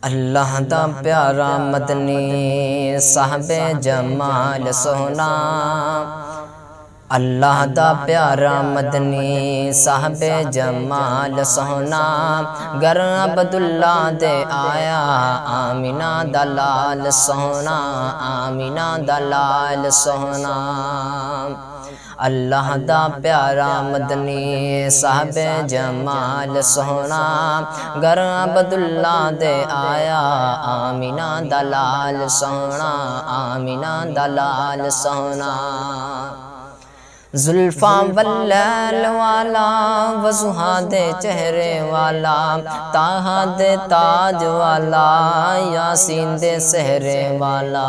اللہ دا پیارا مدنی صاحب جمال سونا، اللہ دا پیارا مدنی صاحب جمال سونا، گر عبداللہ دے آیا آمینہ دا لال سونا، آمینہ دا لال سونا۔ اللہ دا پیارا مدنی صاحب جمال سونا، گر عبداللہ دے آیا آمینہ دا لال سونا، آمینہ دا لال سونا۔ زلفاں واللیل والا وضحا دے چہرے والا، طٰہٰ دے تاج والا یاسین دے سہرے والا۔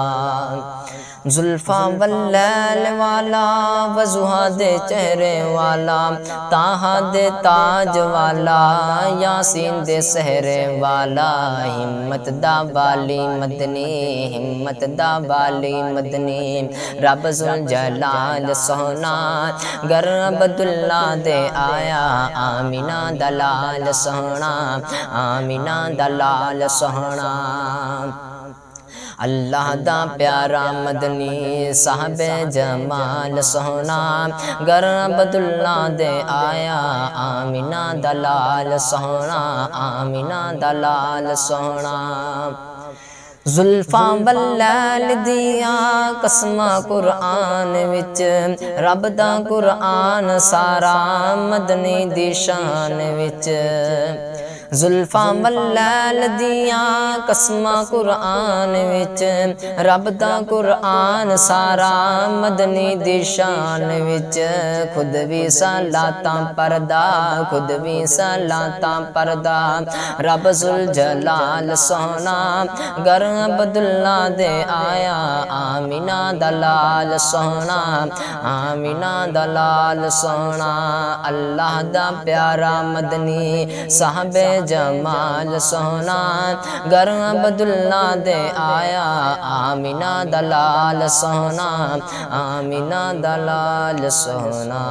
زلفاں واللیل والا وضحا دے چہرے والا، طٰہٰ دے تاج والا یاسین دے سہرے والا۔ ہمت دا والی مدنی، ہمت دا والی مدنی، رب ذوالجلال سونا، گر عبداللہ دے آیا آمینہ دا لال سونا، آمینہ دا لال سونا۔ اللہ دا پیارا مدنی صاحب جمال سونا، گر عبداللہ دے آیا آمینہ دا لال سونا، آمینہ دا لال سونا۔ زلفاں واللیل دیاں قسماں قرآن وچ، رب دا قرآن سارا مدنی دی شان وچ۔ زلفاں واللیل دیاں قسماں قرآن وچ، رب دا قرآن سارا مدنی دی شان وچ۔ خود بھی صلاتاں پڑھدا، خود بھی صلاتاں پڑھدا، رب ذوالجلال سونا، گر عبداللہ دے آیا آمینہ دا لال سونا، آمینہ دا لال سونا۔ اللہ دا پیارا مدنی صاحب جمال سونا، گر عبداللہ دے آیا آمینہ دا لال سونا، آمینہ دا لال سونا۔